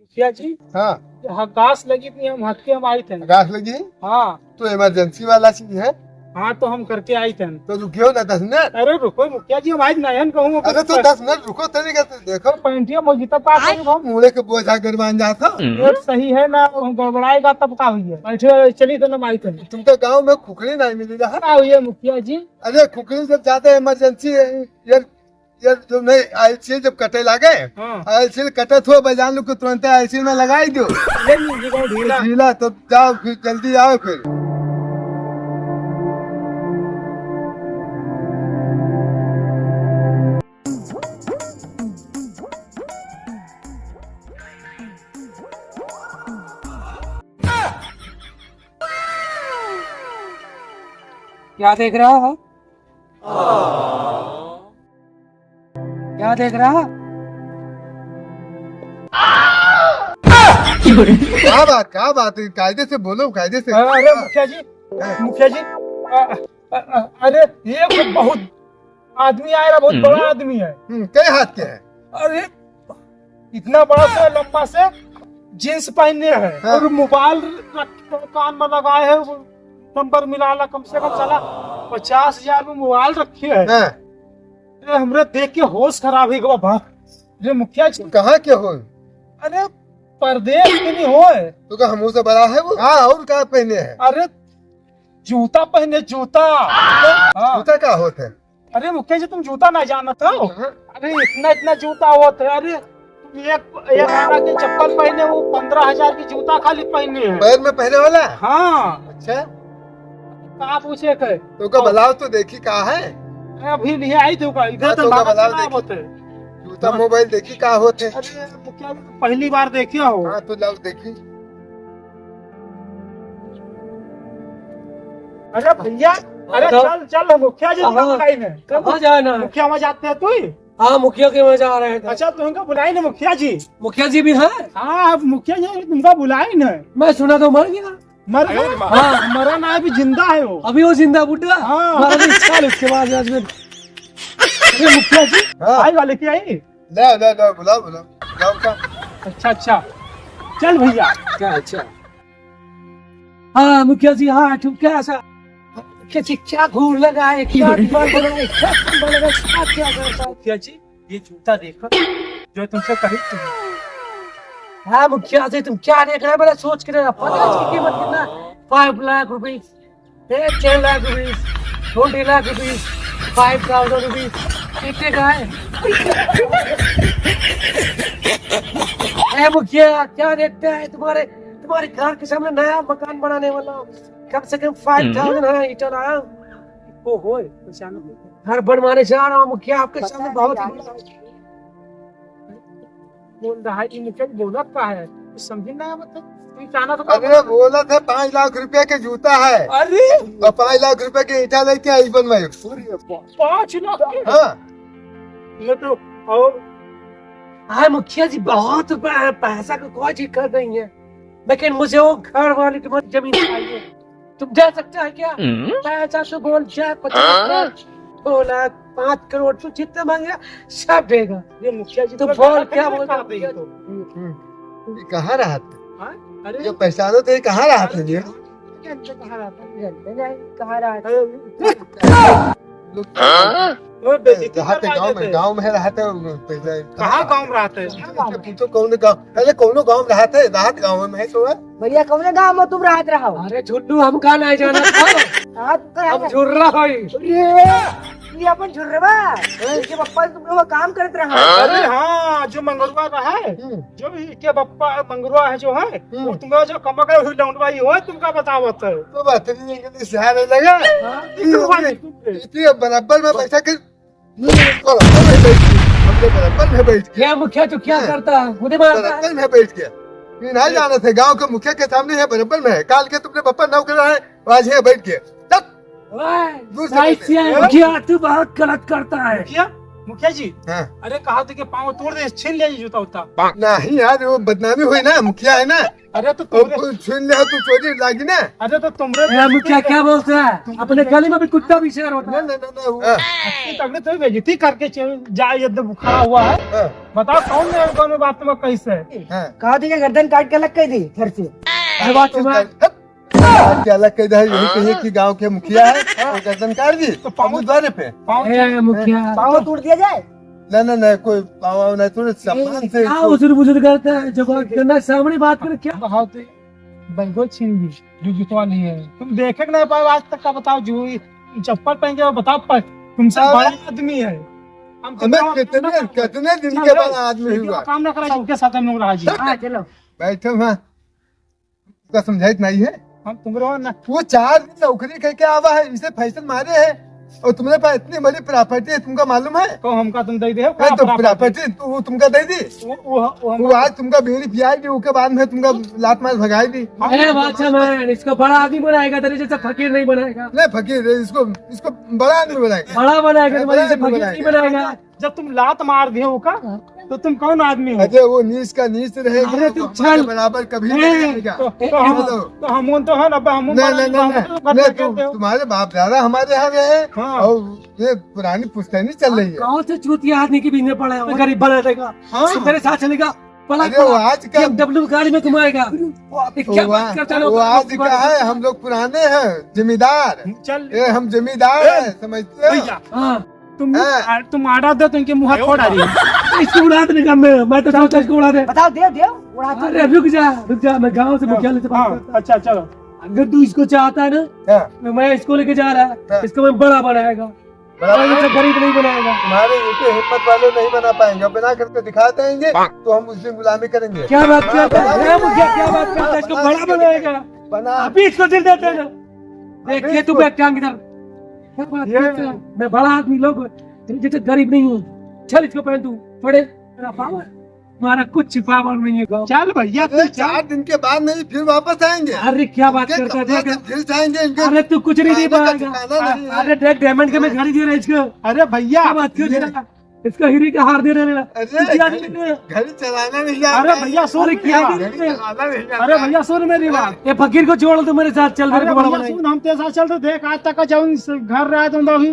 मुखिया जी, हाँ यहाँ घास लगी थी, हम हट के हम आए थे। घास लगी। हाँ तो इमरजेंसी वाला चीज है हाँ, तो हम करके आए थे। तो रुकियो ना 10 मिनट। अरे रुको मुखिया जी, हम आज नयन कहूँ। अरे तो 10 मिनट रुको तरीके से देखो। पैंटिया मौजूदा पास हम मुड़े के बोझा गरमान जाता। रेट सही है ना, गड़बड़ाएगा तब का हुई है। बैठे चलिए तो हम आए थे। तुमको गांव में खुखड़ी नहीं मिली रहा। क्या हुई है मुखिया जी? अरे खुखड़ी जब जाते हैं इमरजेंसी यार जो नहीं आईसील जब कटे लगे। हाँ आईसील कटे थो बजान लो को तुरंत आईसील में लगाई दो। ले लीजिएगा ढीला। ढीला तो जाओ फिर जल्दी आओ फिर। क्या देख रहा है? क्या देख रहा? क्या बात है, कायदे से बोलो कायदे से। अरे मुखिया जी, मुखिया जी, अरे ये बहुत आदमी आया, बहुत बड़ा आदमी है। कई हाथ के है? अरे इतना बड़ा सा लंबा से जींस पहने है। हाँ। और मोबाइल कान में लगाए है। वो नंबर मिला कम से कम चला 50,000 में मोबाइल रखी है। हाँ। अरे हमरे देख के होश खराब ही गवा भा। अरे मुखिया जी, कहाँ के हो? अरे परदेश के नहीं हो। तो क्या हमसे से बड़ा है वो? हाँ और क्या पहने है? अरे जूता पहने, जूता। हाँ। जूता क्या होता है? अरे मुखिया जी, तुम जूता ना जानते हो? अरे इतना जूता होता है। अरे तुम एक आना के चप्पल पहने, वो 15,000 की जूता खाली पहने है। पैर में पहने वाला? हाँ। अच्छा कहाँ पूछे के? तो क्या बताओ तो देखी कहाँ है? अभी लिए आई थी इधर हाँ, तो तो बात बताओ खराब देखी। होते। जूता मोबाइल देखी कहाँ होते? अरे मुखिया जी, पहली बार देखिए हो। हाँ तो लाओ देखी। अरे भैया, अरे चल चल मुखिया जी बुलाई ने। कहाँ जाना है? मुखिया में जाते हैं तू? हाँ मुखिया के वहाँ जा रहे थे। अच्छा तुमको बुलाई ने मुखिया जी? मुखिया जी भी है? हाँ मुखिया जी तुमको बुलाई ने। मैं सुना तो मर गया। मर गया? हाँ मरा ना, अभी जिंदा है वो। अभी वो जिंदा बुढ़ा? हाँ। मरा भी साल उसके बाद आज में। अरे मुखिया जी, हाँ। आई वाले की आई? लाओ लाओ लाओ बुलाओ बुलाओ लाओ का। अच्छा चल भैया। क्या अच्छा? हाँ मुखिया जी, हाँ तुम क्या ऐसा क्या घूर लगा है, क्या दिमाग बना है, क्या संभल लगा, क्या करता है? मुखिया जी, ये जूता देखो जो तुमसे कही थी। हाँ मुखिया जी, तुम क्या देख रहे हैं? बड़ा सोच के रहना। पता है इसकी कीमत कितना? 5 lakh rupees, 10 lakh rupees, 20 lakh rupees, 5,000 rupees. कितने का है? ए मुखिया, क्या देखते हैं? तुम्हारे घर के सामने नया मकान बनाने वाला हूं। कम से कम 5,000 है ईटा लाया। ओ हो पहचानो। घर बनवाने जा रहा हूँ मुखिया, आपके सामने बहुत बोल रहा है कि मुखिया जी बोला क्या है? कुछ समझ ना मतलब तुम जाना तो अरे बोला था 5 लाख रुपए के जूता है अरे और 5 लाख रुपए के ईटा लेके आई बनवाई। 5 लाख के? हाँ ये तो और हाँ मुखिया जी, बहुत पैसा को कोई चीज कर रही है, लेकिन मुझे वो घर वाली तुम्हारी जमीन चाहिए। तुम दे सकते हैं क्या? पैसा तो बोल जाए 50 लाख, 2 लाख, 5 करोड़, तू जितना मांगेगा सब देगा। ये मुखिया जी तुम तो बोल क्या बोल रहे हो? ये कहाँ रहा था? हाँ? अरे जो पहचानो तो ये कहाँ रहा था ये? कहाँ रहा था? कहाँ रहा है? वो बेइज्जती रहा था करवा देते। गाँव में रहा था पहले। कहाँ गाँव रहते? तो कौन गाँव? अरे कौन गाँव रहा था? राहत गाँव में है तो है। भैया कौन गाँव में तुम राहत रहो? अरे झुन्नू, हम कहाँ नहीं जाना था। हम झुर रहा है। ये अपन झुर्रवा के पप्पा तुम लोग काम करते रहो। अरे हाँ, जो मंगरुआ का है, जो भी के बप्पा मंगरुआ है जो है, वो तुम्हें जो कमक हुई लौंडवाई हो तुमका बतावत है। तो बहतरीन इंग्लिश आने लगा। इसलिए बराबर में बैठा कर हमने बराबर में बैठ क्या मुखिया तो क्या करता है? मुझे मारता है। बराबर में बैठ गया। ये नहीं जाना था, गांव के मुखिया के सामने है, बराबर में है। काल के तुमने पप्पा नौ करा है, आज है बैठ गया। मुखिया तू बहुत गलत करता है। क्या? मुखिया जी हाँ। अरे कहा था कि पाँव तोड़ दे छीन ले जूता उता। नहीं यार वो बदनामी हुई ना, मुखिया है ना, अरे तो और तुमरे कोई छीन ले तो चोरी लागी ना। अरे तो तुमरे ए, मुखिया क्या बोलता है? अपने गली में भी कुत्ता भी शेर होता है। अच्छी तगड़ी तो बेइज्जती करके जा ये खड़ा हुआ है। बताओ कौन है दोनों बात में कैसे है? कहा थी कि गर्दन काट के अलग कर दी घर से। अरे बात सुना। क्या अलग कह है, यही कहिए कि गांव के मुखिया है और गर्दन काट दी तो पाँव द्वारे पे। ए, मुखिया पाँव तोड़ दिया जाए। ना ना कोई पाँव नहीं, थोड़े सम्मान से क्या उजुर बुजुर्ग करता है? जब करना सामने बात कर क्या? बहुत बैंगो छीन ली जो जुतवा नहीं है। तुम देखे कि नहीं पाए आज तक का? बताओ जो चप्पल पहन के बताओ तुमसे बड़ा आदमी है। हम हमें कितने दिन के बाद आदमी हुआ। काम ना करा उनके साथ हम लोग रहा जी। हाँ चलो। बैठे वहाँ उसका समझाइश नहीं है। हम तुमरे ना वो 4 दिन नौकरी करके आवा है, इसे फैशन मारे है और तुम्हारे पास इतनी बड़ी प्रॉपर्टी है, तुमका मालूम है? तो हमका तुम दे दे है तो प्रॉपर्टी वो तुमका दे दी। वो आज तुमका बीड़ी पियाई दी, उसके बाद में तुमका लात मार भगाई दी। अरे बादशाह मैन, इसको बड़ा आदमी बनाएगा, तेरे जैसा फकीर नहीं बनाएगा। नहीं फकीर इसको इसको बड़ा आदमी बनाएगा। बड़ा बनाएगा, तुम्हारे जैसे फकीर नहीं बनाएगा। जब तुम लात मार दिए का तो तुम कौन आदमी हो? अरे वो नीच का नीच रहेगा, अरे तू वो चल। हमारे बराबर कभी नहीं रहेगा। तो हम तो है ना हम नहीं तुम्हारे बाप दादा हमारे यहाँ रहे हाँ। और ये पुरानी पुश्तैनी चल रही है। कौन से चूतिया आदमी के बीच में पड़ा है? वो गरीब बना देगा, हाँ। तेरे साथ चलेगा। बड़ा अरे वो आज का BMW गाड़ी में घुमाएगा। क्या बात करता है? वो आज का है, हम लोग पुराने हैं जिम्मेदार। चल ये हम जिम्मेदार हैं, समझते हो? भैया हाँ, तुम आडा दो तो इनके मुँह फोड़ आ रही है। इसको उड़ा देने का मैं तो सोचा इसको उड़ा दे। बताओ दे उड़ा दो। अरे रुक जा, मैं गांव से मुखियालय से बात करता हूँ। अच्छा चलो। अगर तू इसको चाहता है ना, हाँ, तो मैं इसको लेके जा रहा है, हाँ। इसको मैं बड़ा बनाएगा, बराबर। और इसे गरीब नहीं बनाएगा। तुम्हारे यूपी हिम्मत वाले नहीं बना पाएंगे, और बना करके दिखा देंगे तो हम उस दिन गुलामी करेंगे। क्या बात करता है मुखिया? क्या बात करता है? इसको बड़ा बनाएगा। बना अभी इसको दिल देते हैं ना। देखिए तू बैठ टांग इधर। क्या बात करता है? मैं बड़ा आदमी, लोग जैसे गरीब नहीं हूँ। चल इसको पहन तू, थोड़े मेरा पावर, तुम्हारा कुछ पावर नहीं है गाँव। चल भैया अरे 4 दिन के बाद नहीं, फिर वापस आएंगे। अरे क्या बात इनके करता है? कपड़े से देख, फिर जाएंगे इनके। अरे तू कुछ नहीं दे खाने का पाएगा। ठिकाना नहीं है। अरे देख, डायमंड के मैं घड़ी दे रहा है इसको। अरे भैया क्या बात कर रहा है? इसका हीरे का हार दे रहा है। अरे घड़ी चलाना नहीं आता। अरे भैया सुन क्या क्या? घड़ी चलाना नहीं आता। अरे भैया सुन मेरी बात। ये फकीर को छोड़ दो, मेरे साथ चल, मेरे अरे को बड़ा भैया बनाएगा। सुन, हम तेरे साथ चल तो देख आज तक का जब घर रहा तो अभी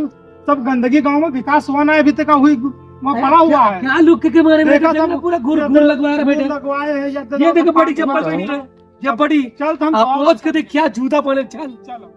सब गंदगी गांव में विकास हुआ ना अभी तक हुई वो पड़ा हुआ है। क्या लुक के मारे देखा बेटे? सब पूरा गुर गुर लगवा रहा बेटे। लगवाए हैं ये देखो बड़ी चप्पल पहनी है, ये बड़ी। चल तो हम आप पहुंच के देख क्या जूता पहने। चल चलो।